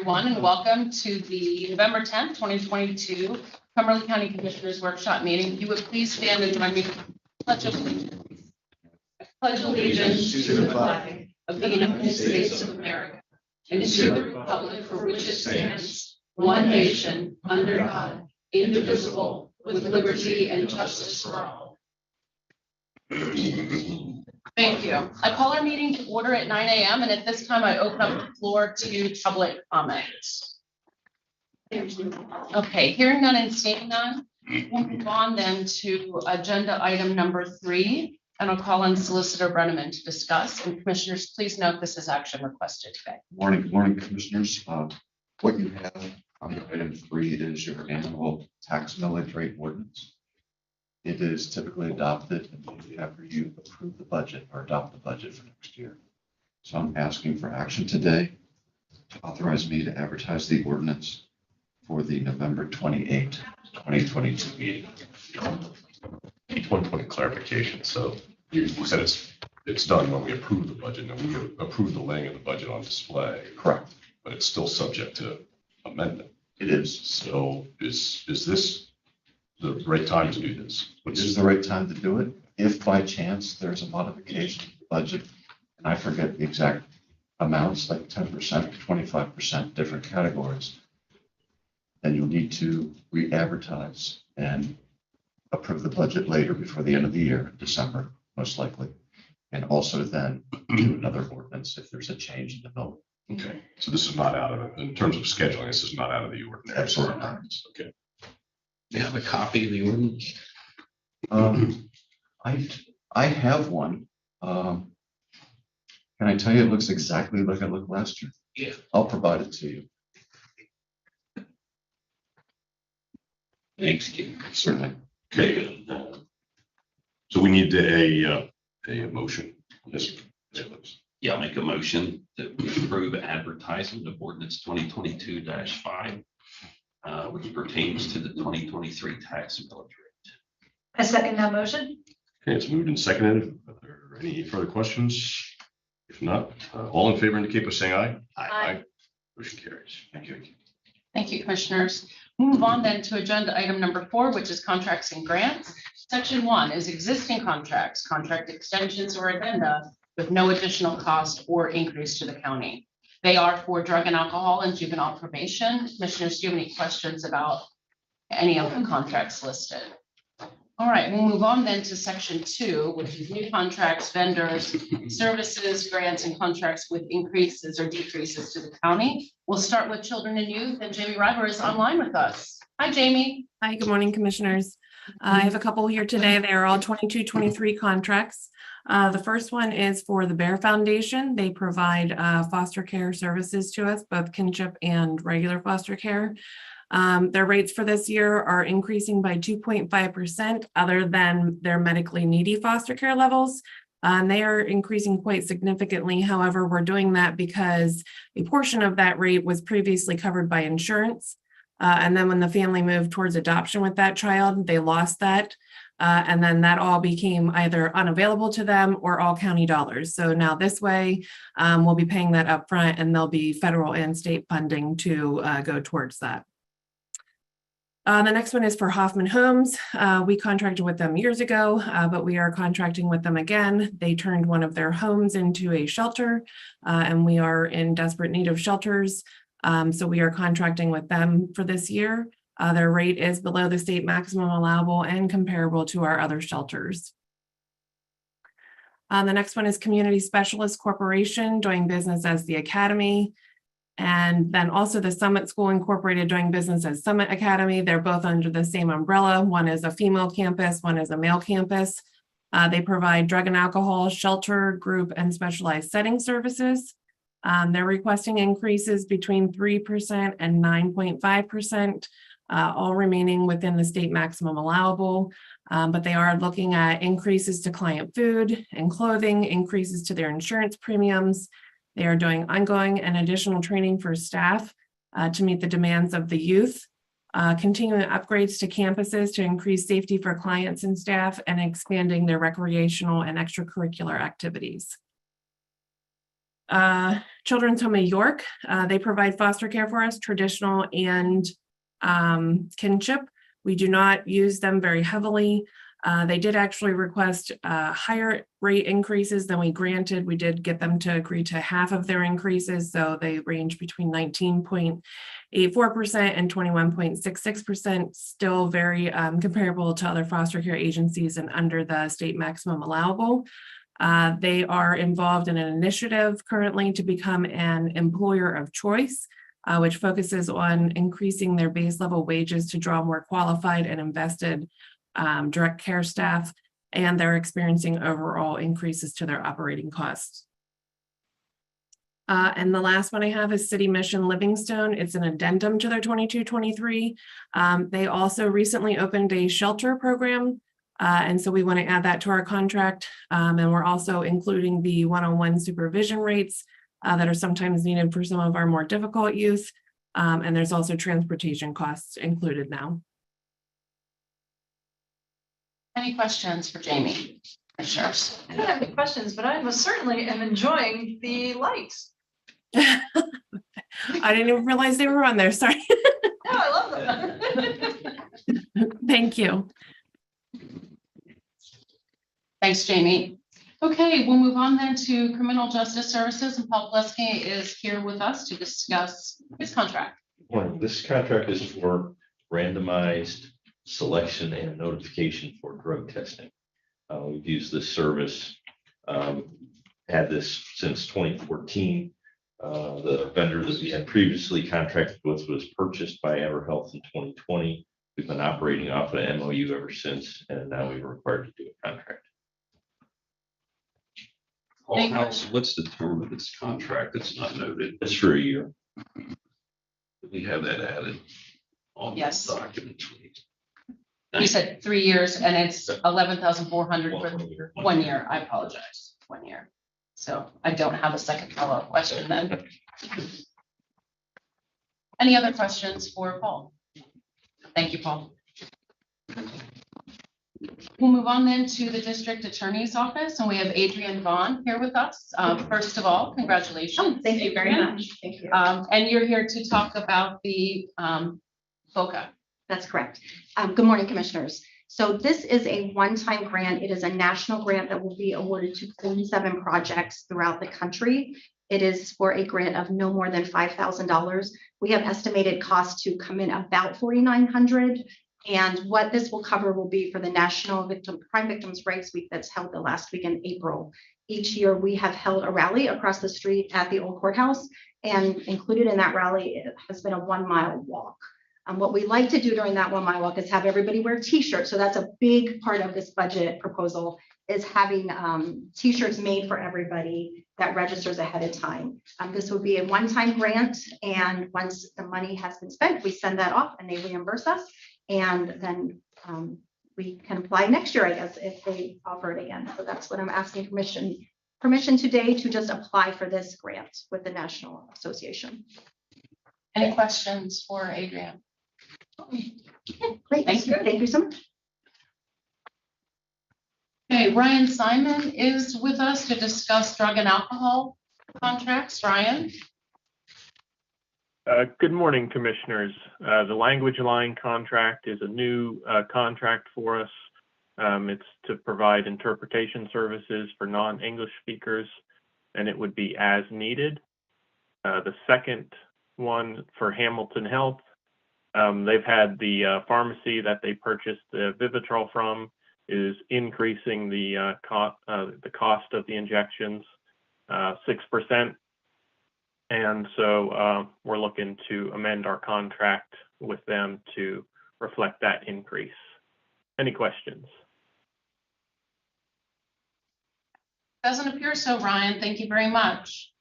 everyone, and welcome to the November 10th, 2022 Cumberland County Commissioners Workshop meeting. If you would please stand and join me. Pledge of allegiance. I pledge allegiance to the flag of the United States of America and to the republic for which it stands, one nation, under God, indivisible, with liberty and justice for all. Thank you. I call our meeting to order at 9 a.m. and at this time I open up the floor to public comments. Okay, hearing none and seeing none, we'll move on then to agenda item number 3, and I'll call on Solicitor Brenneman to discuss. And commissioners, please note this is action requested today. Morning, commissioners. What you have on item 3 is your annual tax millage rate ordinance. It is typically adopted after you approve the budget or adopt the budget for next year. So I'm asking for action today to authorize me to advertise the ordinance for the November 28, 2022 meeting. Each one point of clarification. So you said it's done when we approve the budget, and we approve the laying of the budget on display. Correct. But it's still subject to amendment. It is. So is this the right time to do this? This is the right time to do it. If by chance there's a modification to the budget, and I forget the exact amounts, like 10%, 25%, different categories, then you'll need to re-advertise and approve the budget later before the end of the year, December, most likely. And also then do another ordinance if there's a change in the bill. Okay. So this is not out of it. In terms of scheduling, this is not out of the ordinary. Absolutely not. Okay. You have a copy of the ordinance? I have one. Can I tell you it looks exactly like it looked last year? Yeah. I'll provide it to you. Thanks, Kim. Certainly. Okay. So we need a motion. Yes. Yeah, I'll make a motion that we approve advertisement of ordinance 2022-5, which pertains to the 2023 tax millage rate. I second that motion. Okay, it's moved and seconded. Are there any further questions? If not, all in favor indicate by saying aye. Aye. Motion carries. Thank you. Thank you, commissioners. Move on then to agenda item number 4, which is contracts and grants. Section 1 is existing contracts, contract extensions or addenda with no additional cost or increase to the county. They are for drug and alcohol and juvenile probation. Commissioners, do you have any questions about any of the contracts listed? All right, we'll move on then to section 2, which is new contracts, vendors, services, grants, and contracts with increases or decreases to the county. We'll start with children and youth, and Jamie River is online with us. Hi, Jamie. Hi, good morning, commissioners. I have a couple here today. They are all 22-23 contracts. The first one is for the Bear Foundation. They provide foster care services to us, both kinship and regular foster care. Their rates for this year are increasing by 2.5% other than their medically needy foster care levels. They are increasing quite significantly. However, we're doing that because a portion of that rate was previously covered by insurance. And then when the family moved towards adoption with that child, they lost that. And then that all became either unavailable to them or all county dollars. So now this way, we'll be paying that upfront, and there'll be federal and state funding to go towards that. The next one is for Hoffman Homes. We contracted with them years ago, but we are contracting with them again. They turned one of their homes into a shelter, and we are in desperate need of shelters. So we are contracting with them for this year. Their rate is below the state maximum allowable and comparable to our other shelters. The next one is Community Specialist Corporation, doing business as the Academy. And then also the Summit School Incorporated, doing business as Summit Academy. They're both under the same umbrella. One is a female campus, one is a male campus. They provide drug and alcohol, shelter, group, and specialized setting services. They're requesting increases between 3% and 9.5%, all remaining within the state maximum allowable. But they are looking at increases to client food and clothing, increases to their insurance premiums. They are doing ongoing and additional training for staff to meet the demands of the youth, continuing upgrades to campuses to increase safety for clients and staff, and expanding their recreational and extracurricular activities. Children's Home of York. They provide foster care for us, traditional and kinship. We do not use them very heavily. They did actually request higher rate increases than we granted. We did get them to agree to half of their increases, so they range between 19.84% and 21.66%, still very comparable to other foster care agencies and under the state maximum allowable. They are involved in an initiative currently to become an employer of choice, which focuses on increasing their base level wages to draw more qualified and invested direct care staff, and they're experiencing overall increases to their operating costs. And the last one I have is City Mission Livingstone. It's an addendum to their 22-23. They also recently opened a shelter program. And so we want to add that to our contract. And we're also including the one-on-one supervision rates that are sometimes needed for some of our more difficult youth. And there's also transportation costs included now. Any questions for Jamie? Commissioners? I don't have any questions, but I most certainly am enjoying the lights. I didn't even realize they were on there. Sorry. No, I love them. Thank you. Thanks, Jamie. Okay, we'll move on then to Criminal Justice Services, and Paul Plesky is here with us to discuss his contract. Well, this contract is for randomized selection and notification for drug testing. We've used this service, had this since 2014. The vendor that we had previously contracted with was purchased by EverHealth in 2020. We've been operating off of an MOU ever since, and now we're required to do a contract. What's the term of this contract? It's not noted. It's for a year. We have that added on the Yes. document. You said 3 years and it's 11,400 for 1 year. I apologize, 1 year. So I don't have a second follow-up question then. Any other questions for Paul? Thank you, Paul. We'll move on then to the District Attorney's Office, and we have Adrienne Vaughn here with us. First of all, congratulations. Oh, thank you very Adrienne. much. Thank you. And you're here to talk about the FOCA. That's correct. Good morning, Commissioners. So this is a one-time grant. It is a national grant that will be awarded to 47 projects throughout the country. It is for a grant of no more than $5,000. We have estimated costs to come in about $4,900. And what this will cover will be for the National Crime Victims' Rights Week that's held the last week in April. Each year we have held a rally across the street at the old courthouse, and included in that rally has been a 1-mile walk. What we like to do during that 1-mile walk is have everybody wear T-shirts. So that's a big part of this budget proposal, is having T-shirts made for everybody that registers ahead of time. This will be a one-time grant, and once the money has been spent, we send that off and they reimburse us. And then we can apply next year, I guess, if they offer it again. So that's what I'm asking permission today, to just apply for this grant with the National Association. Any questions for Adrienne? Great, Thank you. Thank you so much. Okay, Ryan Simon is with us to discuss drug and alcohol contracts. Ryan? Good morning, Commissioners. The Language Line contract is a new contract for us. It's to provide interpretation services for non-English speakers, and it would be as needed. The second one for Hamilton Health, they've had the pharmacy that they purchased the Vivitrol from is increasing the cost of the injections 6%. And so we're looking to amend our contract with them to reflect that increase. Any questions? Doesn't appear so, Ryan. Thank you very much.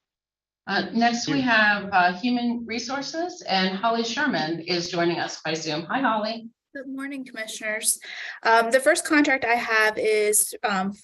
Next, we have Human Resources, and Holly Sherman is joining us by Zoom. Hi, Holly. Good morning, Commissioners. The first contract I have is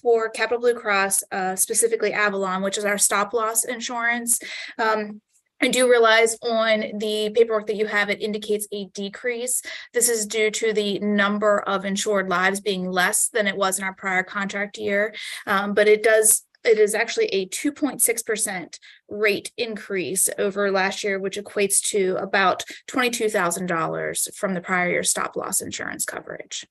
for Capital Blue Cross, specifically Avalon, which is our stop loss insurance. I do realize on the paperwork that you have, it indicates a decrease. This is due to the number of insured lives being less than it was in our prior contract year, but it does it is actually a 2.6% rate increase over last year, which equates to about $22,000 from the prior year stop loss insurance coverage.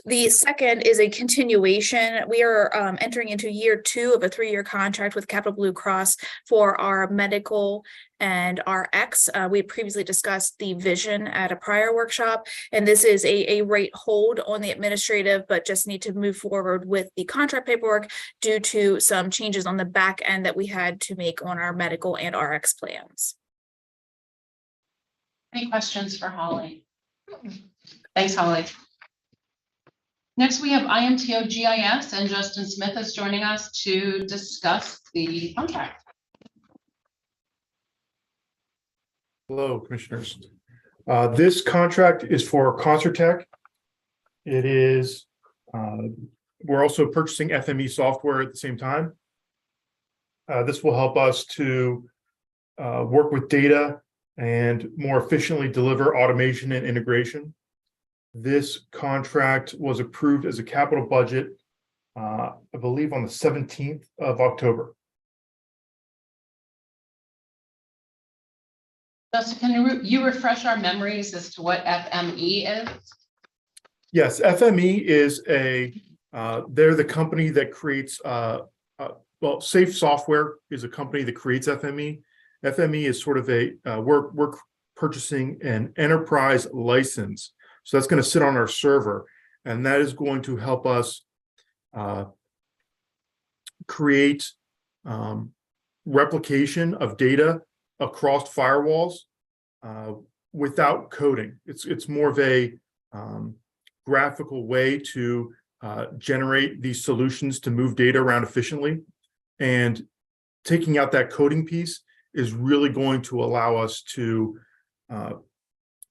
The second is a continuation. We are entering into year 2 of a 3-year contract with Capital Blue Cross for our medical and RX. We had previously discussed the vision at a prior workshop, and this is a rate hold on the administrative, but just need to move forward with the contract paperwork due to some changes on the back end that we had to make on our medical and RX plans. Any questions for Holly? Thanks, Holly. Next, we have IMTO GIS, and Justin Smith is joining us to discuss the contract. Hello, Commissioners. This contract is for Concertec. It is, we're also purchasing FME software at the same time. This will help us to work with data and more efficiently deliver automation and integration. This contract was approved as a capital budget, I believe on the 17th of October. Justin, can you refresh our memories as to what FME is? Yes, FME is they're the company that creates, well, Safe Software is a company that creates FME. FME is sort of we're purchasing an enterprise license. So that's going to sit on our server, and that is going to help us create replication of data across firewalls without coding. It's more of a graphical way to generate these solutions to move data around efficiently. And taking out that coding piece is really going to allow us to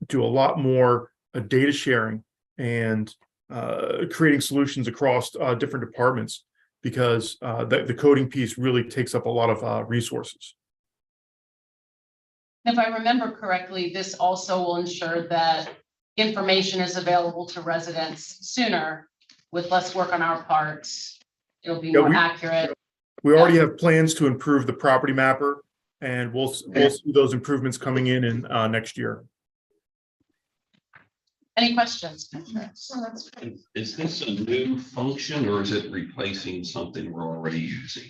do a lot more data sharing and creating solutions across different departments, because the coding piece really takes up a lot of resources. If I remember correctly, this also will ensure that information is available to residents sooner with less work on our parts. It'll be more accurate. We already have plans to improve the property mapper, and we'll see those improvements coming in next year. Any questions? Is this a new function or is it replacing something we're already using?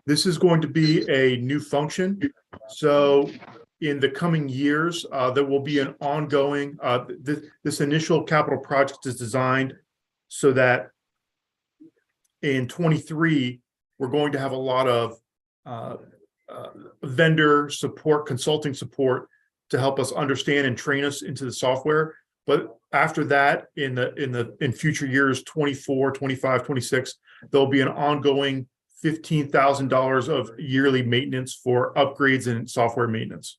This is going to be a new function. So in the coming years, there will be an ongoing, this initial capital project is designed so that in 23, we're going to have a lot of vendor support, consulting support to help us understand and train us into the software. But after that, in future years, 24, 25, 26, there'll be an ongoing $15,000 of yearly maintenance for upgrades and software maintenance.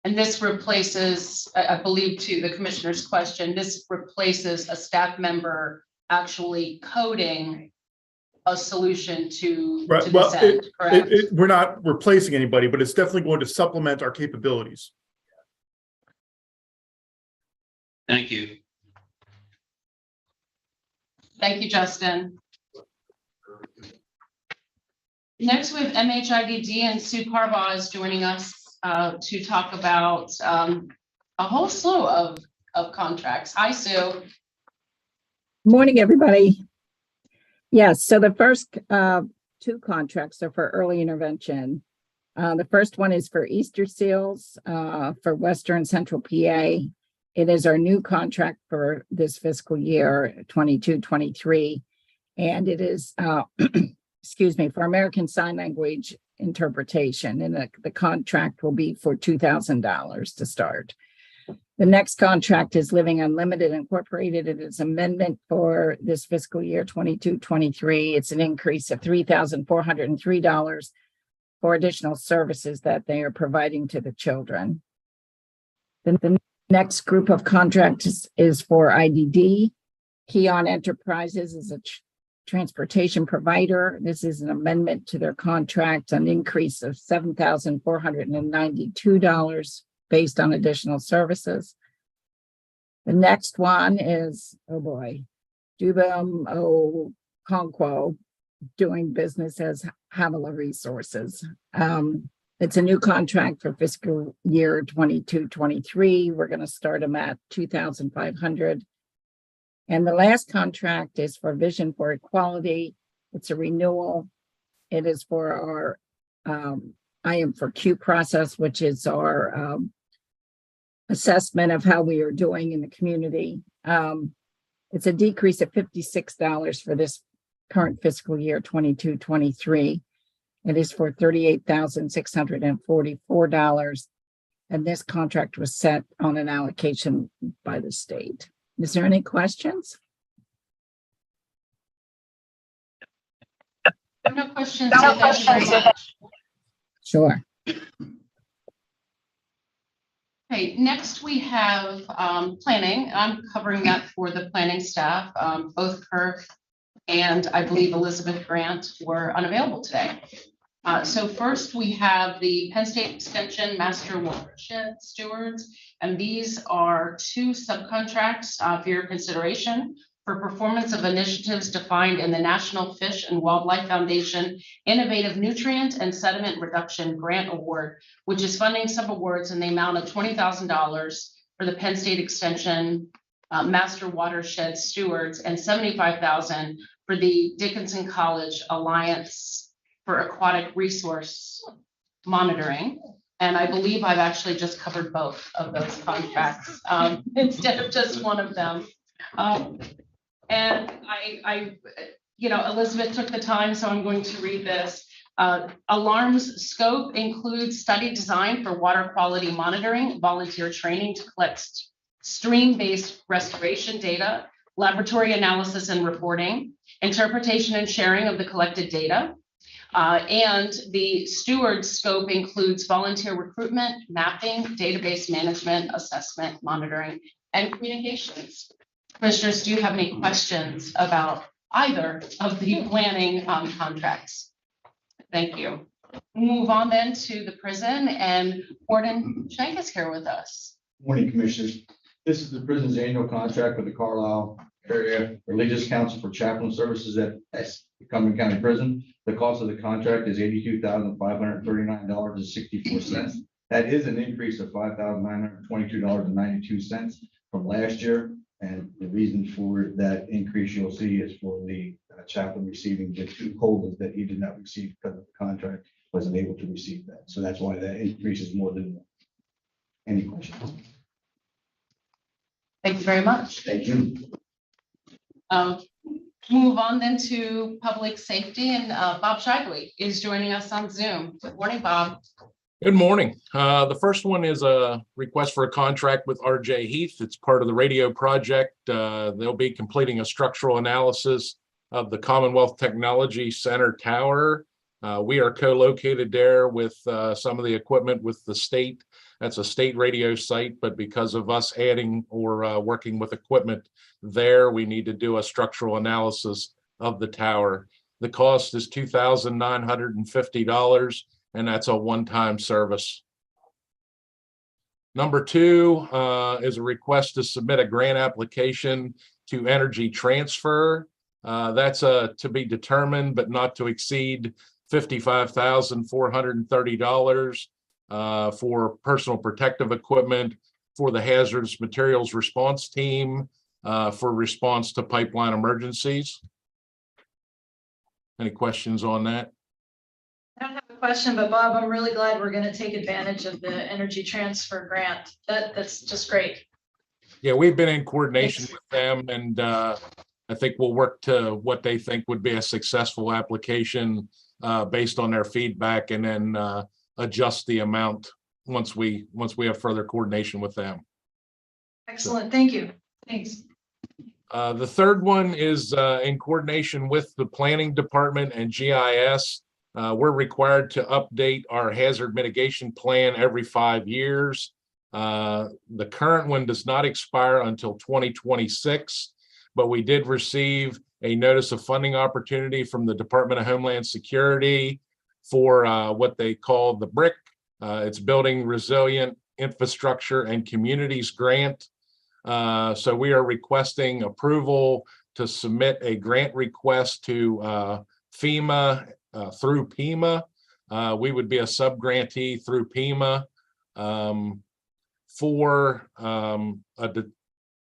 And this replaces, I believe to the commissioner's question, this replaces a staff member actually coding a solution to this end, correct? We're not replacing anybody, but it's definitely going to supplement our capabilities. Thank you. Thank you, Justin. Next, we have MHIDD, and Sue Parva is joining us to talk about a whole slew of contracts. Hi, Sue. Morning, everybody. Yes, so the first 2 contracts are for early intervention. The first one is for Easter Seals for Western Central PA. It is our new contract for this fiscal year, 22-23, and it is, excuse me, for American Sign Language interpretation, and the contract will be for $2,000 to start. The next contract is Living Unlimited Incorporated. It is amendment for this fiscal year 22-23. It's an increase of $3,403 for additional services that they are providing to the children. Then the next group of contracts is for IDD. Keon Enterprises is a transportation provider. This is an amendment to their contract, an increase of $7,492 based on additional services. The next one is, oh boy, Dubum Conquo, doing business as Havila Resources. It's a new contract for fiscal year 22-23. We're going to start them at 2,500. And the last contract is for Vision for Equality. It's a renewal. It is for our I am for Q process, which is our assessment of how we are doing in the community. It's a decrease of $56 for this current fiscal year 22-23. It is for $38,644. And this contract was set on an allocation by the state. Is there any questions? No questions. So thank you very much. Sure. Okay, next we have planning. I'm covering that for the planning staff. Both Kirk and I believe Elizabeth Grant were unavailable today. So first we have the Penn State Extension Master Watershed Stewards, and these are two subcontracts for your consideration for performance of initiatives defined in the National Fish and Wildlife Foundation Innovative Nutrient and Sediment Reduction Grant Award, which is funding subawards in the amount of $20,000 for the Penn State Extension Master Watershed Stewards and $75,000 for the Dickinson College Alliance for Aquatic Resource Monitoring. And I believe I've actually just covered both of those contracts instead of just one of them. And Elizabeth took the time, so I'm going to read this. Alarms scope includes study design for water quality monitoring, volunteer training to collect stream-based restoration data, laboratory analysis and reporting, interpretation and sharing of the collected data. And the steward scope includes volunteer recruitment, mapping, database management, assessment, monitoring, and communications. Commissioners, do you have any questions about either of the planning contracts? Thank you. Move on then to the prison, and Warden Shank is here with us. Morning, Commissioners. This is the prison's annual contract with the Carlisle Area Religious Council for Chaplain Services at Cumberland County Prison. The cost of the contract is $82,539.64. That is an increase of $5,922.92 from last year. And the reason for that increase you'll see is for the chaplain receiving the 2 COLAs that he did not receive because of the contract, wasn't able to receive that. So that's why that increase is more than that. Any questions? Thank you very much. Thank you. Move on then to public safety, and Bob Shigley is joining us on Zoom. Good morning, Bob. Good morning. The first one is a request for a contract with RJ Heath. It's part of the radio project. They'll be completing a structural analysis of the Commonwealth Technology Center Tower. We are co-located there with some of the equipment with the state. That's a state radio site, but because of us adding or working with equipment there, we need to do a structural analysis of the tower. The cost is $2,950, and that's a one-time service. Number 2 is a request to submit a grant application to Energy Transfer. That's to be determined, but not to exceed $55,430 for personal protective equipment for the hazardous materials response team for response to pipeline emergencies. Any questions on that? I don't have a question, but Bob, I'm really glad we're going to take advantage of the Energy Transfer Grant. That's just great. Yeah, we've been in coordination with them, and I think we'll work to what they think would be a successful application based on their feedback, and then adjust the amount once we have further coordination with them. Excellent. Thank you. Thanks. The third one is in coordination with the planning department and GIS. We're required to update our hazard mitigation plan every 5 years. The current one does not expire until 2026, but we did receive a notice of funding opportunity from the Department of Homeland Security for what they call the BRIC. It's Building Resilient Infrastructure and Communities Grant. So we are requesting approval to submit a grant request to FEMA through PEMA. We would be a sub-grantee through PEMA for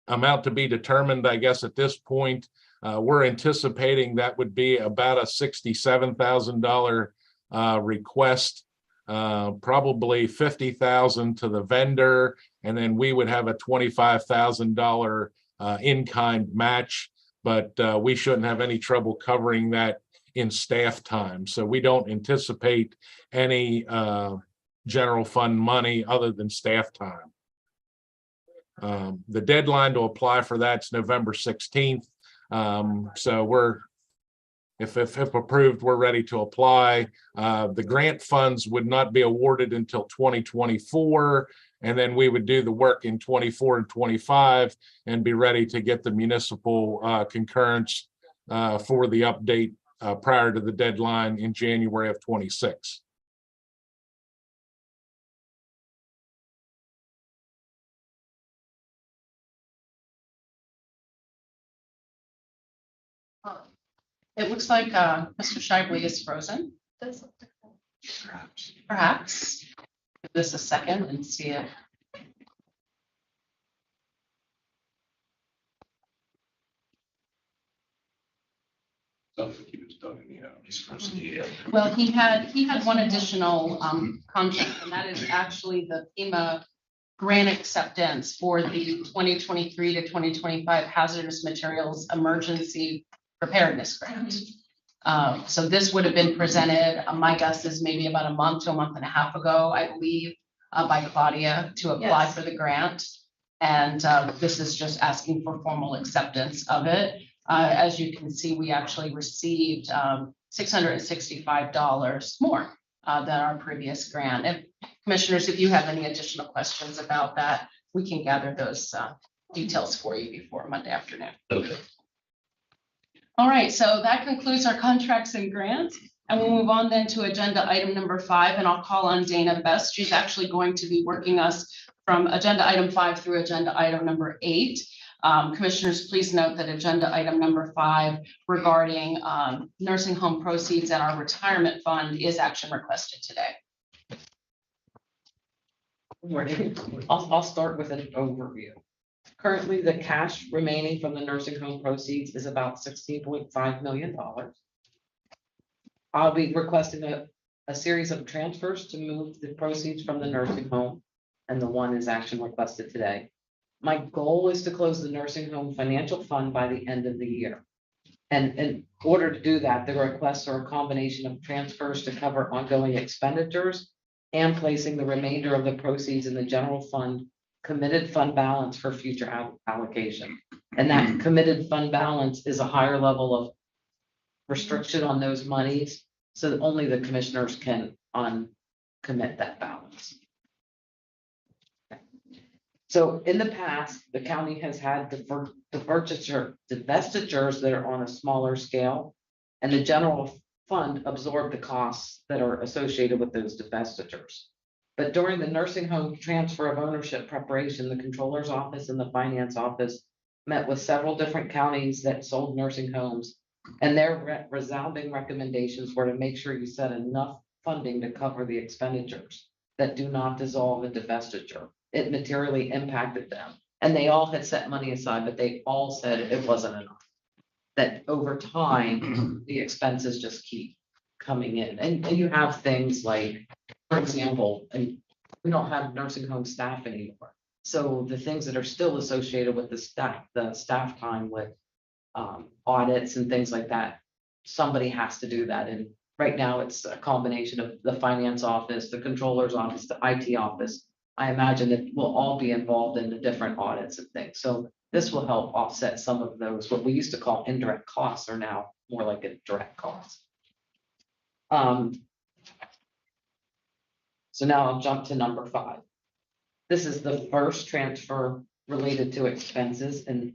amount to be determined, I guess, at this point. We're anticipating that would be about a $67,000 request, probably $50,000 to the vendor, and then we would have a $25,000 in-kind match, but we shouldn't have any trouble covering that in staff time. So we don't anticipate any general fund money other than staff time. The deadline to apply for that's November 16th. So we're, if approved, we're ready to apply. The grant funds would not be awarded until 2024, and then we would do the work in 24 and 25 and be ready to get the municipal concurrence for the update prior to the deadline in January of 26. It looks like Mr. Shively is frozen. Perhaps. Give this a second and see it. Sounds like he was done anyhow. He's first. Well, he had one additional contract, and that is actually the FEMA grant acceptance for the 2023 to 2025 hazardous materials emergency preparedness grant. So this would have been presented, my guess is maybe about a month to a month and a half ago, I believe, by Claudia to apply for the grant. And this is just asking for formal acceptance of it. As you can see, we actually received $665 more than our previous grant. And commissioners, if you have any additional questions about that, we can gather those details for you before Monday afternoon. Okay. All right, so that concludes our contracts and grants. And we'll move on then to agenda item number 5, and I'll call on Dana Best. She's actually going to be working us from agenda item 5 through agenda item number 8. Commissioners, please note that agenda item number 5 regarding nursing home proceeds and our retirement fund is action requested today. Good morning. I'll start with an overview. Currently, the cash remaining from the nursing home proceeds is about $16.5 million. I'll be requesting a series of transfers to move the proceeds from the nursing home, and the one is action requested today. My goal is to close the nursing home financial fund by the end of the year. And in order to do that, the requests are a combination of transfers to cover ongoing expenditures and placing the remainder of the proceeds in the general fund committed fund balance for future allocation. And that committed fund balance is a higher level of restriction on those monies, so that only the commissioners can uncommit that balance. So in the past, the county has had divestitures that are on a smaller scale, and the general fund absorbed the costs that are associated with those divestitures. But during the nursing home transfer of ownership preparation, the controller's office and the finance office met with several different counties that sold nursing homes, and their resounding recommendations were to make sure you set enough funding to cover the expenditures that do not dissolve the divestiture. It materially impacted them, and they all had set money aside, but they all said it wasn't enough. That over time, the expenses just keep coming in, and you have things like, for example, and we don't have nursing home staff anymore. So the things that are still associated with the staff time with audits and things like that, somebody has to do that. And right now it's a combination of the finance office, the controller's office, the IT office. I imagine that we'll all be involved in the different audits and things. So this will help offset some of those, what we used to call indirect costs are now more like a direct cost. So now I'll jump to number 5. This is the first transfer related to expenses, and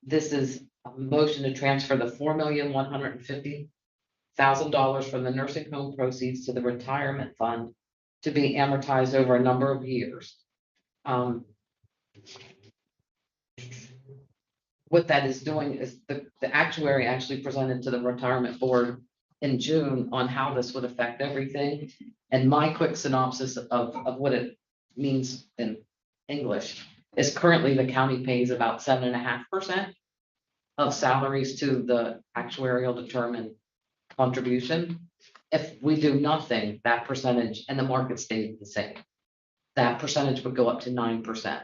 this is a motion to transfer the $4,150,000 from the nursing home proceeds to the retirement fund to be amortized over a number of years. what that is doing is the actuary actually presented to the retirement board in June on how this would affect everything. And my quick synopsis of what it means in English is currently the county pays about 7.5% of salaries to the actuarial determined contribution. If we do nothing, that percentage, and the market stays the same, that percentage would go up to 9%.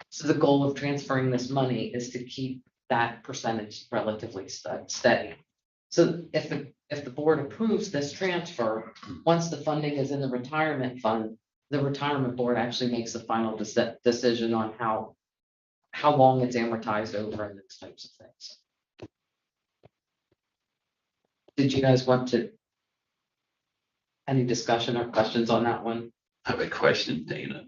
So the goal of transferring this money is to keep that percentage relatively steady. So if the board approves this transfer, once the funding is in the retirement fund, the retirement board actually makes the final decision on how long it's amortized over and those types of things. Did you guys want to? Any discussion or questions on that one? I have a question, Dana.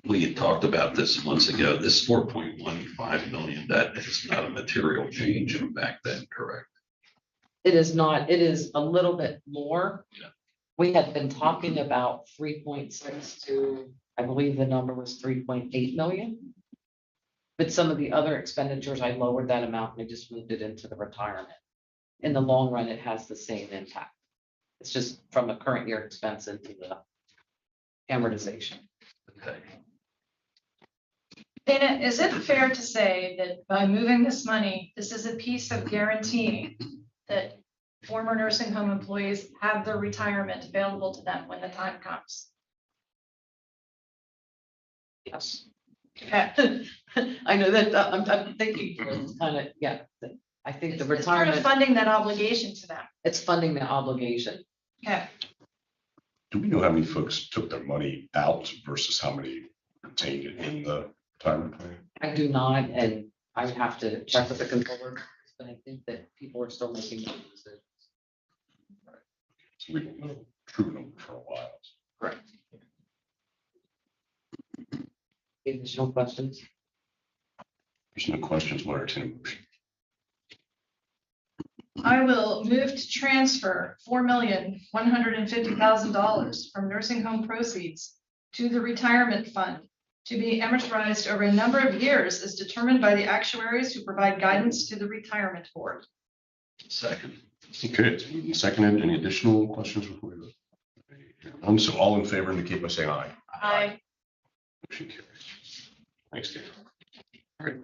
We had talked about this months ago, this 4.15 million, that is not a material change from back then, correct? It is not, it is a little bit more. Yeah. We had been talking about 3.6 to, I believe the number was 3.8 million. But some of the other expenditures, I lowered that amount and I just moved it into the retirement. In the long run, it has the same impact. It's just from a current year expense into the amortization. Okay. Dana, is it fair to say that by moving this money, this is a piece of guaranteeing that former nursing home employees have their retirement available to them when the time comes? Yes. Okay. I know that, I'm thinking, it's kind of, yeah, I think the It's part of retirement, funding that obligation to them. it's funding the obligation. Okay. Do we know how many folks took their money out versus how many retained it in the retirement plan? I do not, and I would have to check with the controller, but I think that people are still making those decisions. So we don't know true number for a while. Correct. Additional questions? There's no questions, what are ten? I will move to transfer $4,150,000 from nursing home proceeds to the retirement fund to be amortized over a number of years as determined by the actuaries who provide guidance to the retirement board. Second. Okay, it's moved and seconded. Any additional questions before we go? So all in favor indicate by saying aye. Aye. Motion carries. Thanks, Dave. All right.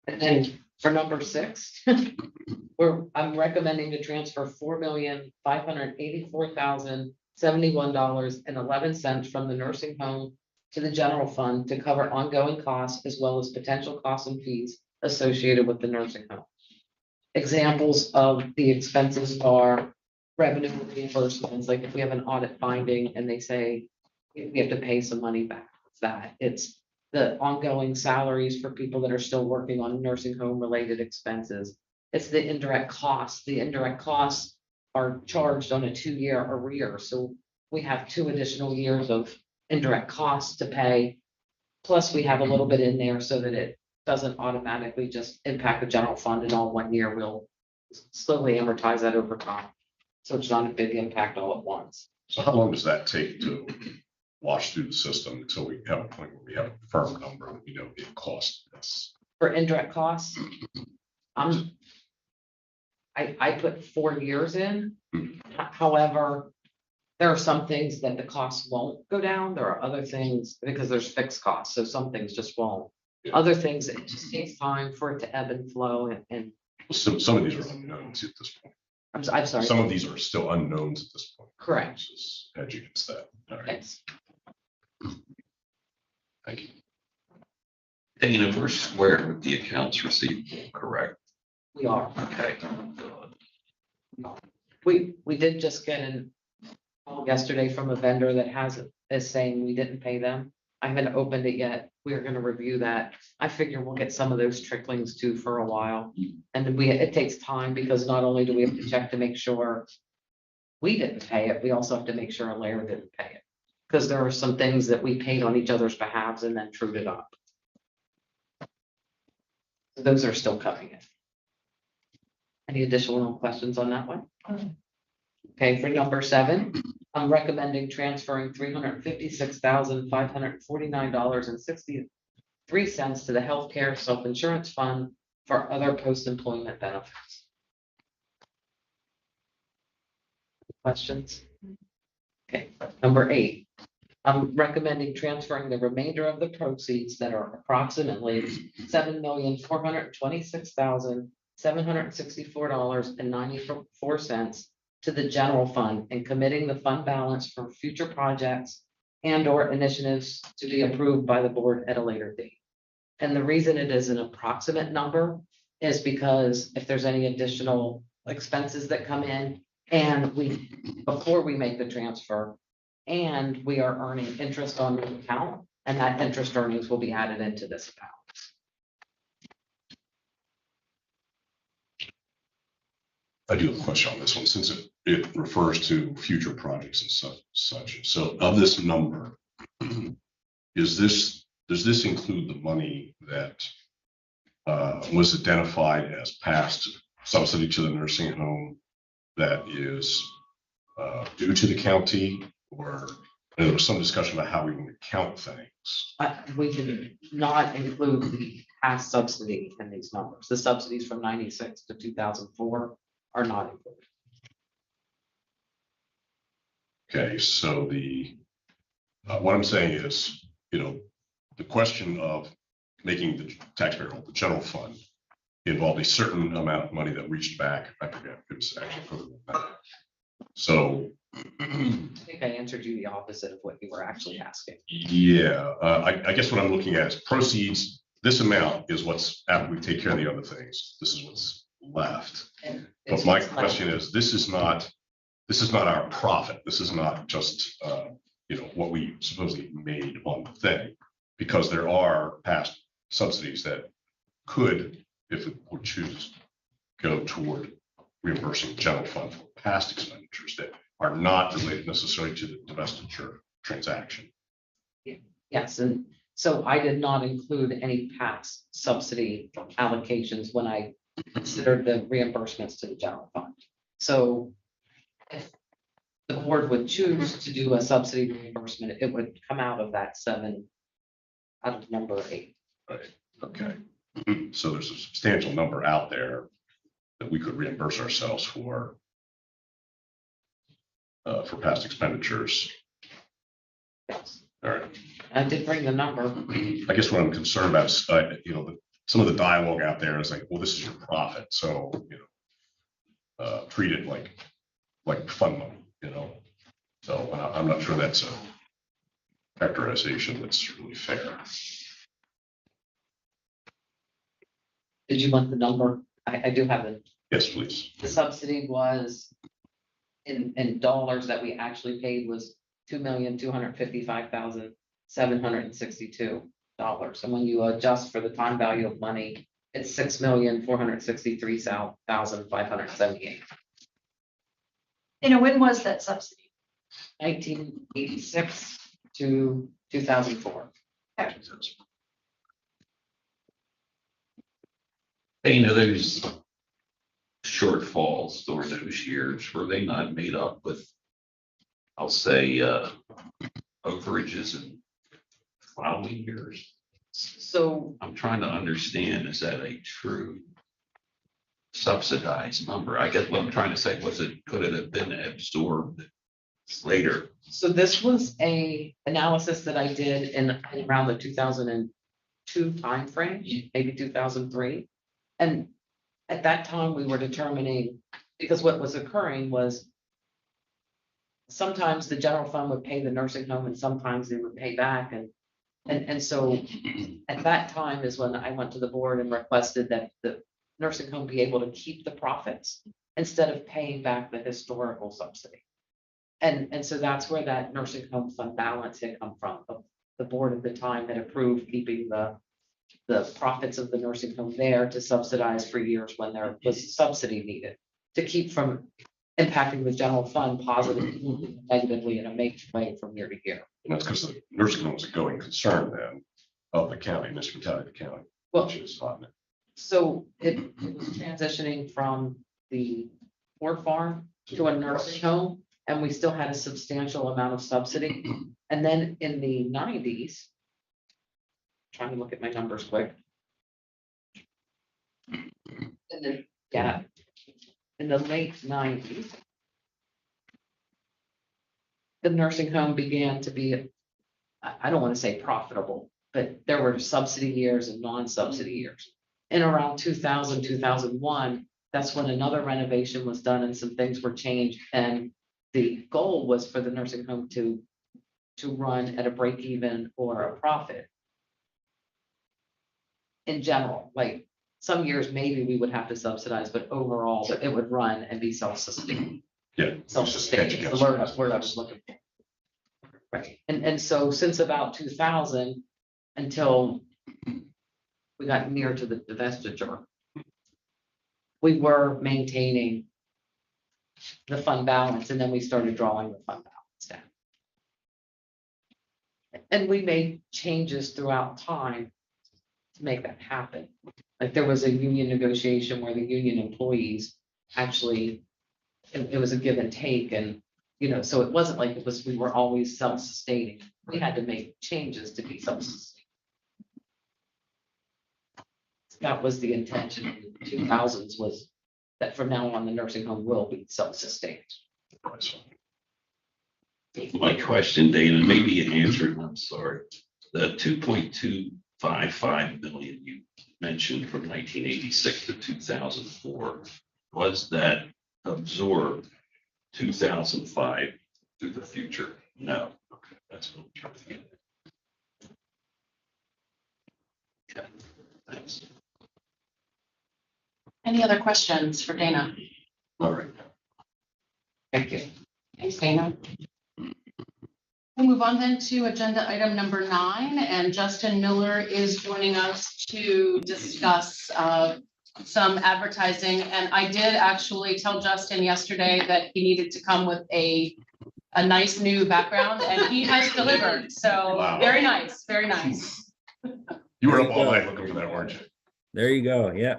And then for number 6, I'm recommending to transfer $4,584,071.11 from the nursing home to the general fund to cover ongoing costs as well as potential costs and fees associated with the nursing home. Examples of the expenses are revenue reimbursements, like if we have an audit finding and they say we have to pay some money back, it's the ongoing salaries for people that are still working on nursing home related expenses. It's the indirect costs. The indirect costs are charged on a 2-year arrear. So we have 2 additional years of indirect costs to pay. Plus we have a little bit in there so that it doesn't automatically just impact the general fund and all 1 year. We'll slowly amortize that over time. So it's not a big impact all at once. So how long does that take to wash through the system until we have a point where we have a firm number and we know the cost of this? For indirect costs, I put 4 years in. However, there are some things that the costs won't go down. There are other things because there's fixed costs. So some things just won't. Yeah. Other things, it just takes time for it to ebb and flow and Some of these are unknowns at this point. I'm sorry. Some of these are still unknowns at this point. Correct. Just hedge against that. All right. Yes. Thank you. Dana, we're square with the accounts receivable, correct? We are. Okay. We did just get an call yesterday from a vendor that is saying we didn't pay them. I haven't opened it yet. We're gonna review that. I figure we'll get some of those tricklings too for a while. And then it takes time because not only do we have to check to make sure we didn't pay it, we also have to make sure a layer didn't pay it. Because there are some things that we paid on each other's behalves and then trued it up. So those are still coming in. Any additional questions on that one? Okay, for number 7, I'm recommending transferring $356,549.60 3 cents to the healthcare self-insurance fund for other post-employment benefits. Questions? Okay, number 8. I'm recommending transferring the remainder of the proceeds that are approximately $7,426,764.94 to the general fund and committing the fund balance for future projects and or initiatives to be approved by the board at a later date. And the reason it is an approximate number is because if there's any additional expenses that come in and before we make the transfer, and we are earning interest on the account, and that interest earnings will be added into this account. I do have a question on this one, since it refers to future projects and such. So of this number, does this include the money that was identified as past subsidy to the nursing home that is due to the county? Or there was some discussion about how we would count things. We did not include the past subsidy in these numbers. The subsidies from 96 to 2004 are not included. Okay, so what I'm saying is, the question of making the taxpayer whole, the general fund, involved a certain amount of money that reached back. I forget, it was actually further than that. So I think I answered you the opposite of what you were actually asking. yeah, I guess what I'm looking at is proceeds. This amount is what's after we take care of the other things. This is what's left. But my question is, this is not our profit. This is not just what we supposedly made on the thing, because there are past subsidies that could, if it would choose, go toward reimbursing the general fund for past expenditures that are not related necessarily to the divestiture transaction. Yes, and so I did not include any past subsidy allocations when I considered the reimbursements to the general fund. So if the board would choose to do a subsidy reimbursement, it would come out of that 7, out of number 8. Right, okay. So there's a substantial number out there that we could reimburse ourselves for past expenditures. Yes. All right. I did bring the number. I guess what I'm concerned about is, some of the dialogue out there is like, well, this is your profit, so treat it like fun money, So I'm not sure that's a characterization that's really fair. Did you want the number? I do have it. Yes, please. The subsidy was in dollars that we actually paid was $2,255,762. And when you adjust for the time value of money, it's $6,463,578. When was that subsidy? 1986 to 2004. Those shortfalls during those years, were they not made up with, I'll say, overages in following years? So I'm trying to understand, is that a true subsidized number? I guess what I'm trying to say, could it have been absorbed later? So this was a analysis that I did in around the 2002 timeframe, maybe 2003. And at that time, we were determining, because what was occurring was sometimes the general fund would pay the nursing home and sometimes they would pay back. And so at that time is when I went to the board and requested that the nursing home be able to keep the profits instead of paying back the historical subsidy. And so that's where that nursing home fund balance had come from. The board at the time had approved keeping the profits of the nursing home there to subsidize for years when there was subsidy needed to keep from impacting the general fund positively, negatively in a major way from year to year. And that's because the nursing home was a going concern then of the county, municipality of the county. Well, which is hot. so it was transitioning from the port farm to a nursing home, and we still had a substantial amount of subsidy. And then in the 90s, trying to look at my numbers quick. In the, yeah, in the late 90s, the nursing home began to be, I don't want to say profitable, but there were subsidy years and non-subsidy years. In around 2000, 2001, that's when another renovation was done and some things were changed. And the goal was for the nursing home to run at a break even or a profit. In general, like some years, maybe we would have to subsidize, but overall, it would run and be self-sustaining. Yeah. Self-sustaining is the word I was looking for. Right, and so since about 2000, until we got near to the divestiture, we were maintaining the fund balance, and then we started drawing the fund balance down. And we made changes throughout time to make that happen. Like there was a union negotiation where the union employees actually, it was a give and take, and you know, so it wasn't like we were always self-sustaining. We had to make changes to be self-sustaining. That was the intention in the 2000s, was that from now on, the nursing home will be self-sustained. My question, Dana, maybe you answered, I'm sorry. The 2.255 million you mentioned from 1986 to 2004, was that absorbed 2005 through the future? No. Okay, that's what I'm trying to get at. Okay, thanks. Any other questions for Dana? All right. Thank you. Thanks, Dana. We'll move on then to agenda item number 9, and Justin Miller is joining us to discuss some advertising. And I did actually tell Justin yesterday that he needed to come with a nice new background, and he has delivered. So Wow. Very nice, very nice. You were up all night looking for that, weren't you? There you go. Yeah.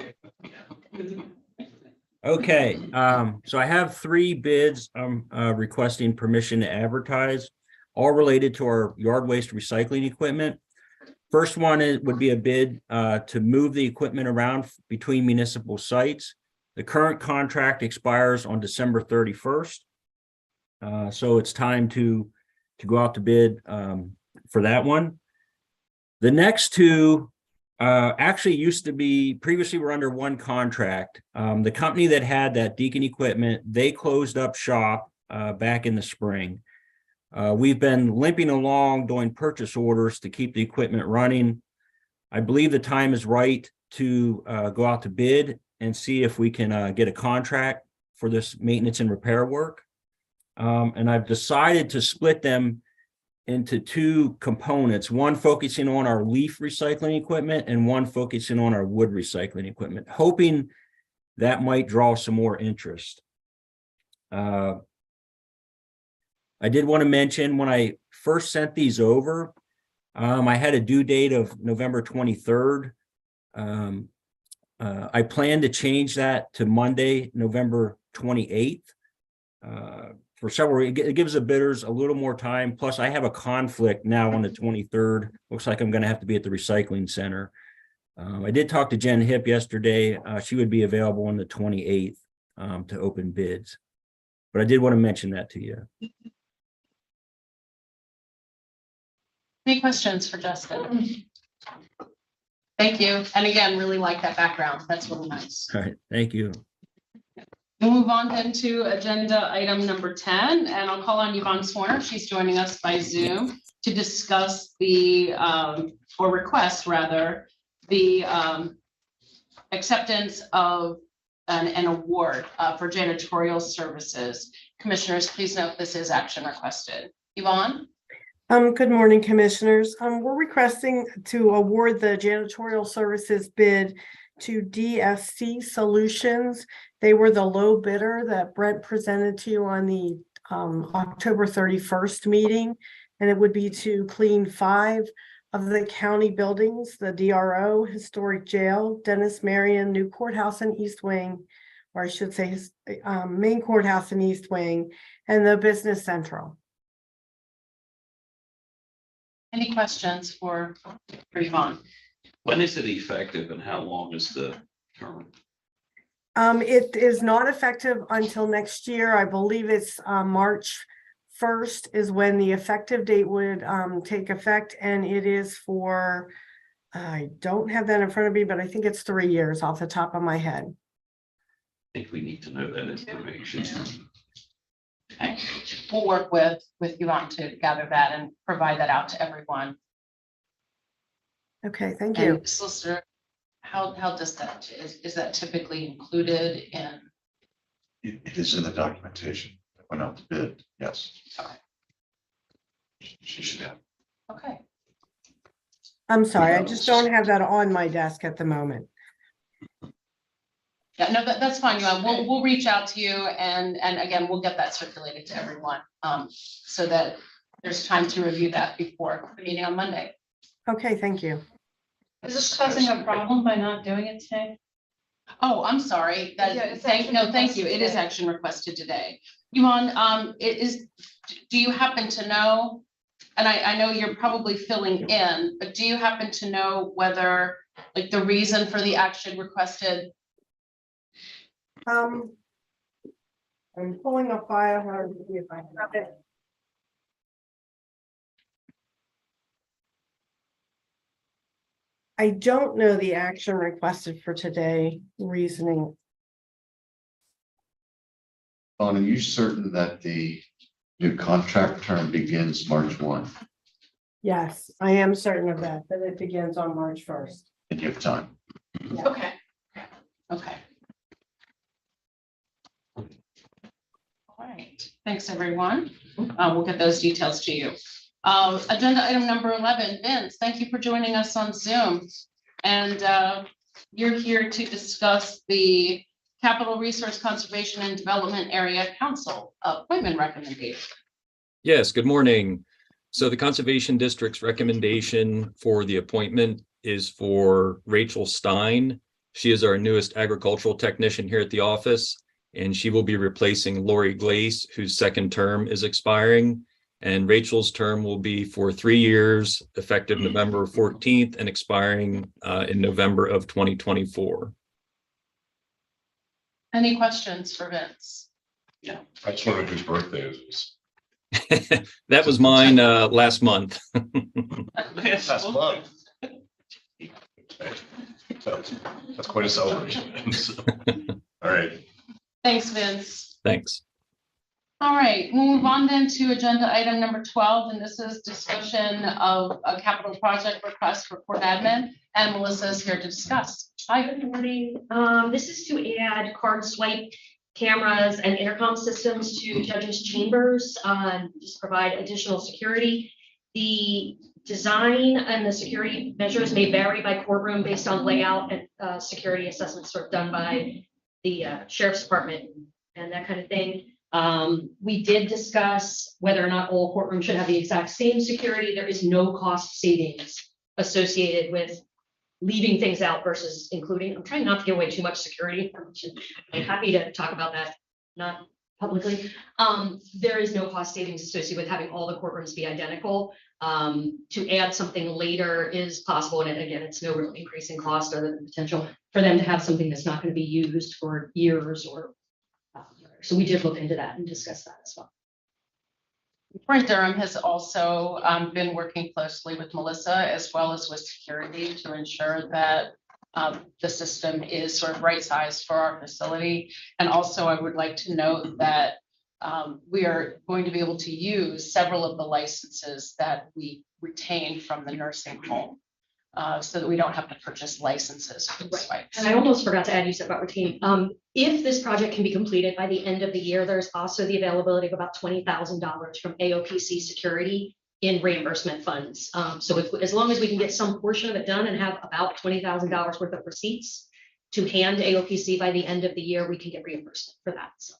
Okay. So I have 3 bids I'm requesting permission to advertise, all related to our yard waste recycling equipment. First one would be a bid to move the equipment around between municipal sites. The current contract expires on December 31st. So it's time to go out to bid for that one. The next 2 actually used to be, previously were under one contract. The company that had that Deacon equipment, they closed up shop back in the spring. We've been limping along doing purchase orders to keep the equipment running. I believe the time is right to go out to bid and see if we can get a contract for this maintenance and repair work. And I've decided to split them into 2 components, one focusing on our leaf recycling equipment and one focusing on our wood recycling equipment, hoping that might draw some more interest. I did want to mention when I first sent these over, I had a due date of November 23rd. I plan to change that to Monday, November 28th. For several, it gives the bidders a little more time. Plus, I have a conflict now on the 23rd. Looks like I'm going to have to be at the recycling center. I did talk to Jen Hip yesterday. She would be available on the 28th to open bids. But I did want to mention that to you. Any questions for Justin? Thank you. And again, really like that background. That's really nice. All right, thank you. We'll move on then to agenda item number 10, and I'll call on Yvonne Swarner. She's joining us by Zoom to discuss the, or request rather, the acceptance of an award for janitorial services. Commissioners, please note this is action requested. Yvonne? Good morning, Commissioners. We're requesting to award the janitorial services bid to DSC Solutions. They were the low bidder that Brent presented to you on the October 31st meeting, and it would be to clean 5 of the county buildings: the DRO, Historic Jail, Dennis Marion, New Courthouse and East Wing, or I should say main courthouse and East Wing, and the Business Central. Any questions for Yvonne? When is it effective and how long is the term? It is not effective until next year. I believe it's March 1st is when the effective date would take effect, and it is for, I don't have that in front of me, but I think it's 3 years off the top of my head. I think we need to know that information. Okay. We'll work with Yvonne to gather that and provide that out to everyone. Okay, thank you. And solicitor, how does that, is that typically included in? It is in the documentation that went out to bid, yes. Okay. She should have. Okay. I'm sorry, I just don't have that on my desk at the moment. Yeah, no, that's fine, Yvonne. We'll reach out to you and again, we'll get that circulated to everyone, so that there's time to review that before the meeting on Monday. Okay, thank you. Is this causing a problem by not doing it today? Oh, I'm sorry. Yeah, That, it's thank action you. It is requested action requested today. Yvonne, do you happen to know? And I know you're probably filling in, but do you happen to know whether, like, the reason for the action requested? I'm pulling a file here to see if I have it. I don't know the action requested for today reasoning. Dawn, are you certain that the new contract term begins March 1? Yes, I am certain of that it begins on March 1st. And you have time. Yeah. Okay. Okay. All right. Thanks, everyone. We'll get those details to you. Agenda item number 11, Vince, thank you for joining us on Zoom. And you're here to discuss the Capital Resource Conservation and Development Area Council appointment recommendation. Yes, good morning. So the Conservation District's recommendation for the appointment is for Rachel Stein. She is our newest agricultural technician here at the office, and she will be replacing Lori Glace, whose second term is expiring. And Rachel's term will be for 3 years, effective November 14th and expiring in November of 2024. Any questions for Vince? I just wondered whose birthday it was. That was mine last month. Last month. That's quite a celebration. All right. Thanks, Vince. Thanks. All right, we'll move on then to agenda item number 12, and this is discussion of a capital project request for court admin, and Melissa is here to discuss. Hi. Good morning. This is to add card swipe cameras and intercom systems to judges' chambers, just provide additional security. The design and the security measures may vary by courtroom based on layout and security assessments sort of done by the sheriff's department and that kind of thing. We did discuss whether or not all courtrooms should have the exact same security. There is no cost savings associated with leaving things out versus including. I'm trying not to give away too much security. I'm happy to talk about that, not publicly. There is no cost savings associated with having all the courtrooms be identical. To add something later is possible, and again, it's no real increase in cost other than the potential for them to have something that's not going to be used for years or. So we did look into that and discuss that as well. Fort Durham has also been working closely with Melissa as well as with security to ensure that the system is sort of right sized for our facility. And also I would like to note that we are going to be able to use several of the licenses that we retain from the nursing home. So that we don't have to purchase licenses for the swipes. And I almost forgot to add, you said about routine. If this project can be completed by the end of the year, there's also the availability of about $20,000 from AOPC security in reimbursement funds. So as long as we can get some portion of it done and have about $20,000 worth of receipts to hand AOPC by the end of the year, we can get reimbursement for that. So.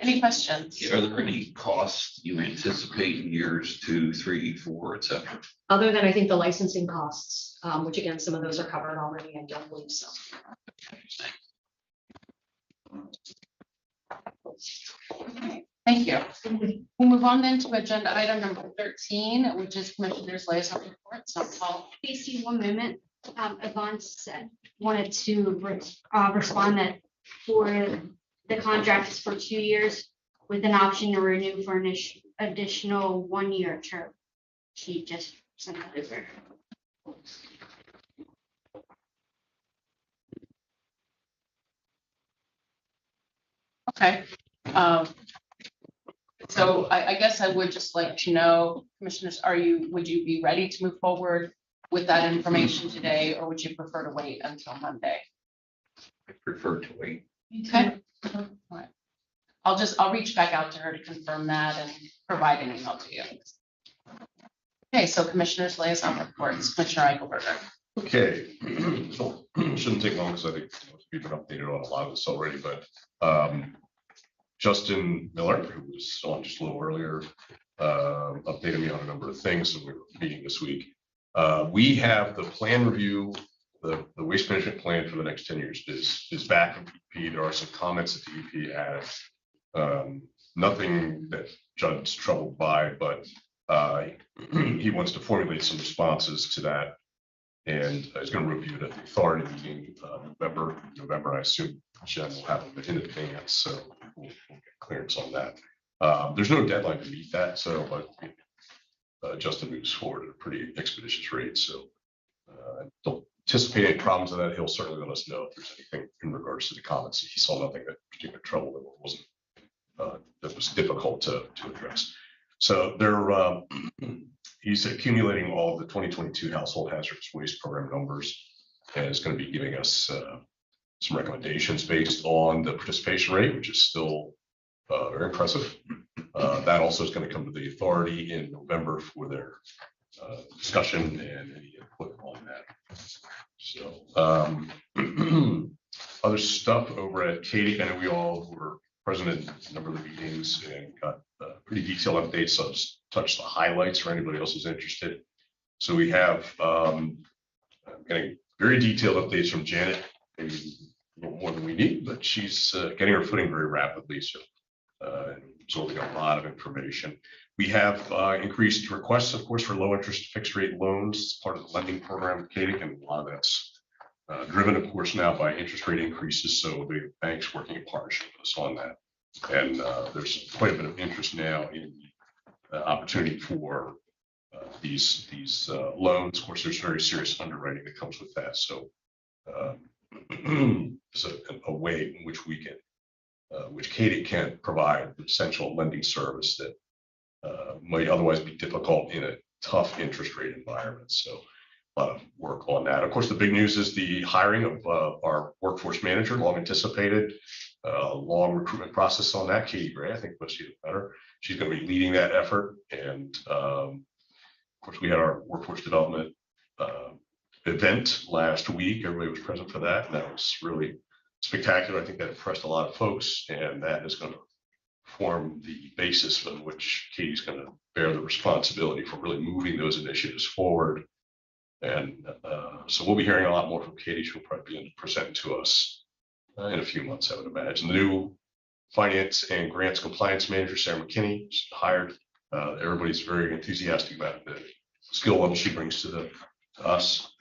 Any questions? Are there any costs you anticipate in years 2, 3, 4, et cetera? Other than I think the licensing costs, which again, some of those are covered already, I don't believe so. Okay. Thank you. We'll move on then to agenda item number 13, which is Commissioner's Liaison Report. So Paul. Casey, one moment. Yvonne said, wanted to respond that for the contract is for 2 years with an option to renew for an additional 1-year term. She just sent that over. Okay. So I guess I would just like to know, Commissioners, would you be ready to move forward with that information today, or would you prefer to wait until Monday? I prefer to wait. Okay. All right. I'll reach back out to her to confirm that and provide an email to you. Okay, so Commissioners Liaison Reports, Commissioner Eichelberger. Okay, so shouldn't take long because I think we've been updated on a lot of this already, but Justin Miller, who was on just a little earlier, updated me on a number of things that we were meeting this week. We have the plan review, the waste management plan for the next 10 years is back from EP. There are some comments that the EP added. Nothing that Judd's troubled by, but he wants to formulate some responses to that. And he's going to review it at the authority meeting November. I assume Jen will have them in advance, so we'll get clearance on that. There's no deadline to meet that, so but Justin moves forward at a pretty expeditious rate. So don't anticipate any problems with that. He'll certainly let us know if there's anything in regards to the comments. He saw nothing that particular trouble that wasn't that was difficult to address. So he's accumulating all of the 2022 household hazardous waste program numbers and is going to be giving us some recommendations based on the participation rate, which is still very impressive. That also is going to come to the authority in November for their discussion and any input on that. So other stuff over at Katie, I know we all were present in a number of the meetings and got pretty detailed updates. So I'll just touch the highlights for anybody else who's interested. So we have getting very detailed updates from Janet, maybe a little more than we need, but she's getting her footing very rapidly. So absorbing a lot of information. We have increased requests, of course, for low interest fixed rate loans, part of the lending program, Katie, and a lot of that's driven, of course, now by interest rate increases. So the bank's working in partnership with us on that. And there's quite a bit of interest now in the opportunity for these loans. Of course, there's very serious underwriting that comes with that. So it's a way in which we can, which Katie can provide the essential lending service that might otherwise be difficult in a tough interest rate environment. So a lot of work on that. Of course, the big news is the hiring of our workforce manager, long anticipated, long recruitment process on that. Katie Gray, I think most of you better. She's going to be leading that effort. And of course, we had our workforce development event last week. Everybody was present for that. And that was really spectacular. I think that impressed a lot of folks. And that is going to form the basis on which Katie's going to bear the responsibility for really moving those initiatives forward. And so we'll be hearing a lot more from Katie. She'll probably be presenting to us in a few months, I would imagine. The new finance and grants compliance manager, Sarah McKinney, is hired. Everybody's very enthusiastic about the skill level she brings to us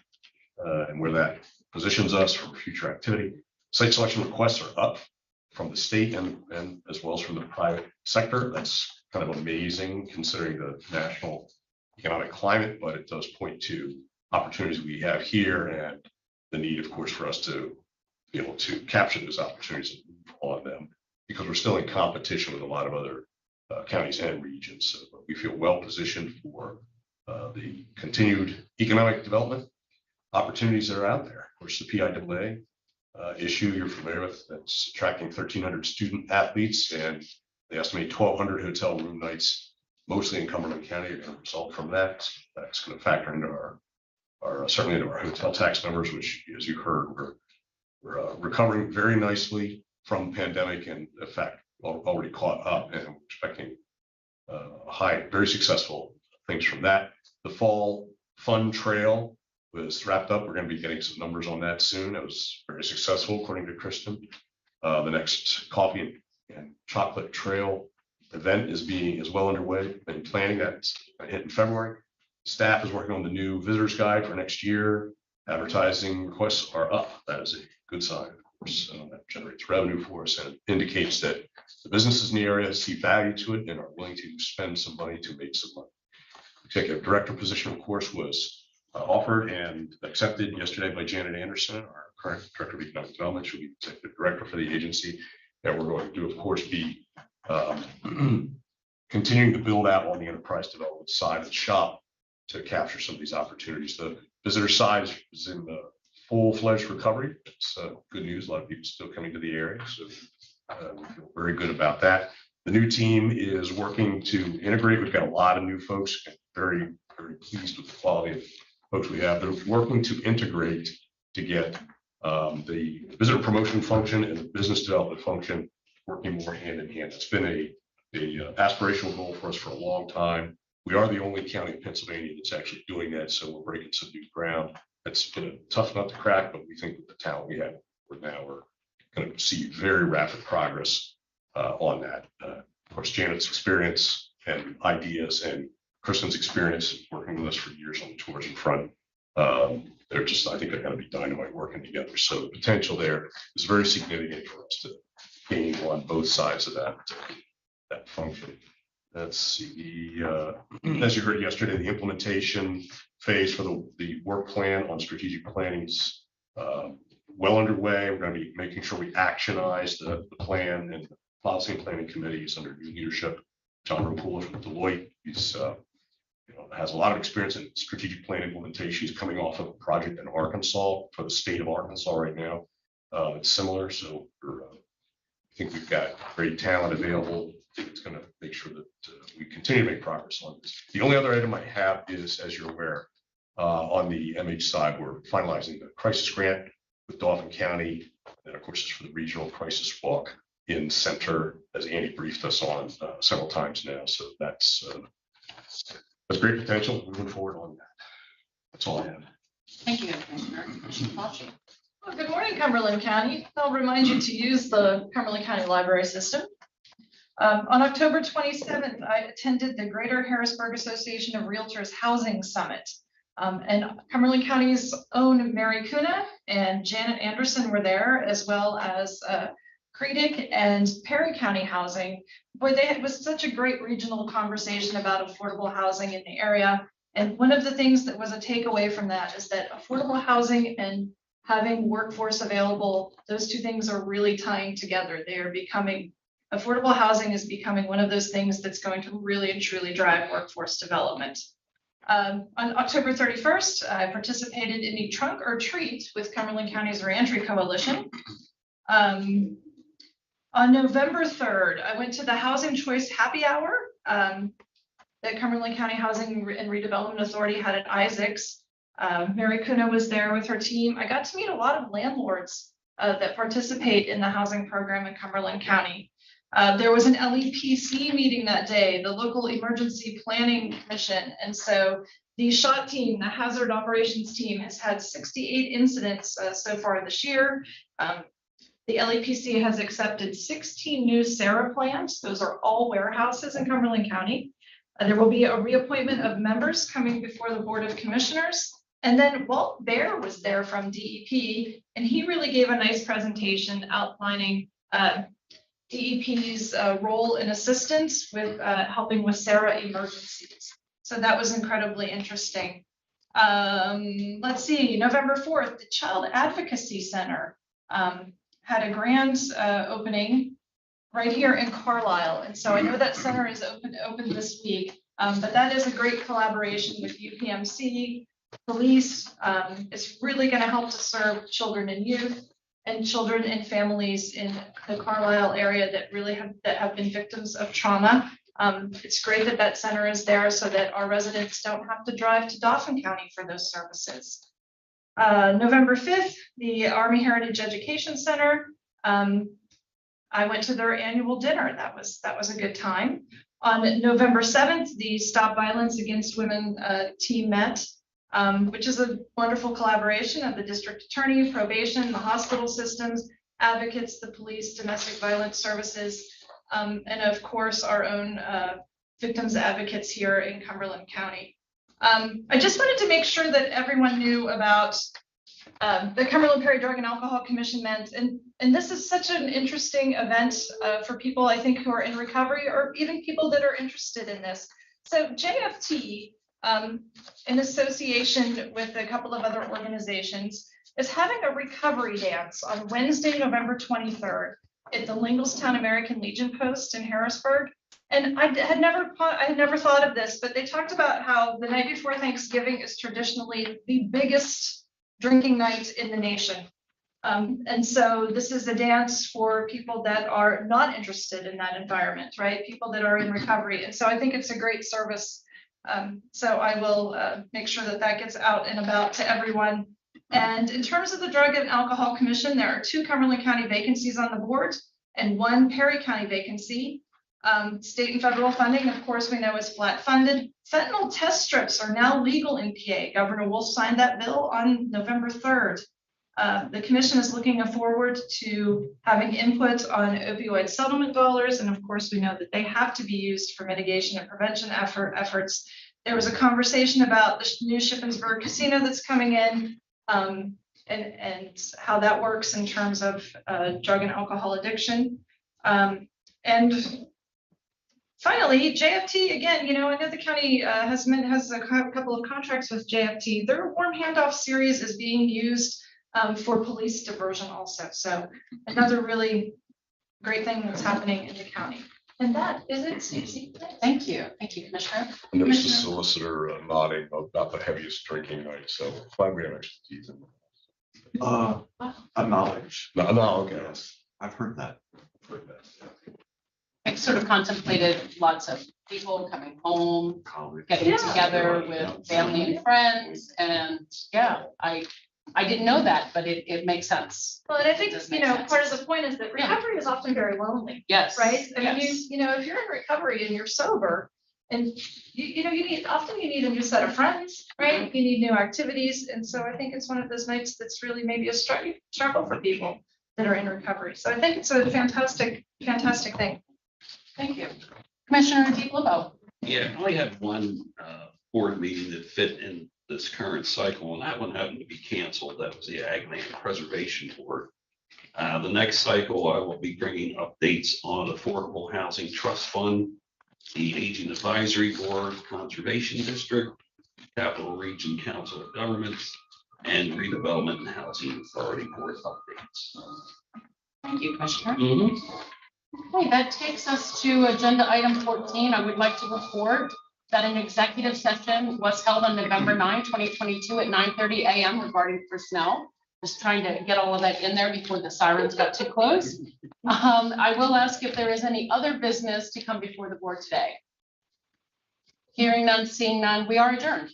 and where that positions us for future activity. Site selection requests are up from the state and as well as from the private sector. That's kind of amazing considering the national economic climate, but it does point to opportunities we have here and the need, of course, for us to be able to capture those opportunities and move on them because we're still in competition with a lot of other counties and regions. So we feel well positioned for the continued economic development opportunities that are out there. Of course, the PIAA issue you're familiar with, that's attracting 1,300 student athletes, and they estimate 1,200 hotel room nights, mostly in Cumberland County, are going to result from that. That's going to factor into our certainly into our hotel tax numbers, which, as you heard, we're recovering very nicely from the pandemic and, in fact, already caught up, and we're expecting very successful things from that. The fall fun trail was wrapped up. We're going to be getting some numbers on that soon. It was very successful, according to Kristen. The next coffee and chocolate trail event is well underway, been planning that hit in February. Staff is working on the new visitors guide for next year. Advertising requests are up. That is a good sign. Of course, that generates revenue for us and indicates that the businesses in the area see value to it and are willing to spend some money to make some money. Executive director position, of course, was offered and accepted yesterday by Janet Anderson, our current director of economic development. She'll be executive director for the agency. And we're going to, of course, be continuing to build out on the enterprise development side of the shop to capture some of these opportunities. The visitor side is in the full-fledged recovery. It's good news. A lot of people still coming to the area, so we feel very good about that. The new team is working to integrate. We've got a lot of new folks. Very, very pleased with the quality of folks we have. They're working to integrate to get the visitor promotion function and the business development function working more hand in hand. It's been a aspirational goal for us for a long time. We are the only county in Pennsylvania that's actually doing that, so we're breaking some new ground. It's been a tough nut to crack, but we think with the talent we have, we're going to see very rapid progress on that. Of course, Janet's experience and ideas and Kristen's experience working with us for years on the tourism front, they're just, I think they're going to be dynamite working together. So the potential there is very significant for us to gain on both sides of that function. Let's see, as you heard yesterday, the implementation phase for the work plan on strategic planning is well underway. We're going to be making sure we actionize the plan, and the policy and planning committee is under new leadership. John Rapula from Deloitte, he's has a lot of experience in strategic plan implementation. He's coming off of a project in Arkansas for the state of Arkansas right now. It's similar, so I think we've got great talent available. It's going to make sure that we continue to make progress on this. The only other item I have is, as you're aware, on the MH side, we're finalizing the crisis grant with Dauphin County, and of course, it's for the regional crisis walk in center, as Andy briefed us on several times now. So that's great potential. Moving forward on that. That's all I have. Thank you, Commissioner. Commissioner Fauci. Well, good morning, Cumberland County. I'll remind you to use the Cumberland County Library System. On October 27th, I attended the Greater Harrisburg Association of Realtors Housing Summit. And Cumberland County's own Mary Kuna and Janet Anderson were there, as well as Creedick and Perry County Housing. Boy, it was such a great regional conversation about affordable housing in the area. And one of the things that was a takeaway from that is that affordable housing and having workforce available, those two things are really tying together. They are becoming, affordable housing is becoming one of those things that's going to really and truly drive workforce development. On October 31st, I participated in a trunk or treat with Cumberland County's Reentry Coalition. On November 3rd, I went to the Housing Choice Happy Hour that Cumberland County Housing and Redevelopment Authority had at Isaacs. Mary Kuna was there with her team. I got to meet a lot of landlords that participate in the housing program in Cumberland County. There was an LEPC meeting that day, the Local Emergency Planning Commission. And so the SHOT team, the Hazard Operations team, has had 68 incidents so far this year. The LEPC has accepted 16 new SARA plans. Those are all warehouses in Cumberland County. There will be a reappointment of members coming before the Board of Commissioners. And then Walt Bear was there from DEP, and he really gave a nice presentation outlining DEP's role in assistance with helping with SARA emergencies. So that was incredibly interesting. Let's see, November 4th, the Child Advocacy Center had a grand opening right here in Carlisle. And so I know that center is open this week, but that is a great collaboration with UPMC, police. It's really going to help to serve children and youth and children and families in the Carlisle area that really have been victims of trauma. It's great that that center is there so that our residents don't have to drive to Dauphin County for those services. November 5th, the Army Heritage Education Center. I went to their annual dinner. That was a good time. On November 7th, the Stop Violence Against Women team met, which is a wonderful collaboration of the district attorney, probation, the hospital systems, advocates, the police, domestic violence services. and of course, our own victims advocates here in Cumberland County. I just wanted to make sure that everyone knew about the Cumberland Perry Drug and Alcohol Commission meant, and this is such an interesting event for people, I think, who are in recovery or even people that are interested in this. So JFT, in association with a couple of other organizations, is having a recovery dance on Wednesday, November 23rd at the Linglestown American Legion Post in Harrisburg. And I had never thought of this, but they talked about how the night before Thanksgiving is traditionally the biggest drinking night in the nation. And so this is a dance for people that are not interested in that environment, right? People that are in recovery. And so I think it's a great service. So I will make sure that that gets out and about to everyone. And in terms of the Drug and Alcohol Commission, there are 2 Cumberland County vacancies on the board and 1 Perry County vacancy. State and federal funding, of course, we know is flat funded. Fentanyl test strips are now legal in PA. Governor Wolf signed that bill on November 3rd. The commission is looking forward to having input on opioid settlement dollars. And of course, we know that they have to be used for mitigation and prevention efforts. There was a conversation about the new Shippensburg casino that's coming in, and how that works in terms of drug and alcohol addiction. And finally, JFT, again, I know the county has a couple of contracts with JFT. Their warm handoff series is being used for police diversion also. So another really great thing that's happening in the county. And that is it, Stacy. Thank you, Commissioner. And there's the solicitor nodding about the heaviest drinking night, so glad we have expertise in A knowledge. that. No, okay. Yes, I've heard that. I sort of contemplated lots of people coming home, getting together with family and friends, and yeah, I didn't know that, but it makes sense. Well, and I think, Does make sense. part of the point is that recovery is often very lonely. Yes. Right? I mean, yes. if you're in recovery and you're sober, and you need a new set of friends, right? You need new activities. And so I think it's one of those nights that's really maybe a struggle for people that are in recovery. So I think it's a fantastic thing. Thank you. Commissioner DeLebo. Yeah, I only had one board meeting that fit in this current cycle, and that one happened to be canceled. That was the Ag Land Preservation Board. The next cycle, I will be bringing updates on Affordable Housing Trust Fund, the Aging Advisory Board, Conservation District, Capital Region Council of Governments, and Redevelopment and Housing Authority Board updates. Thank you, Commissioner. Okay, that takes us to agenda item 14. I would like to report that an executive session was held on November 9, 2022 at 9:30 a.m. regarding personnel. Just trying to get all of that in there before the sirens got too close. I will ask if there is any other business to come before the board today. Hearing none, seeing none, we are adjourned.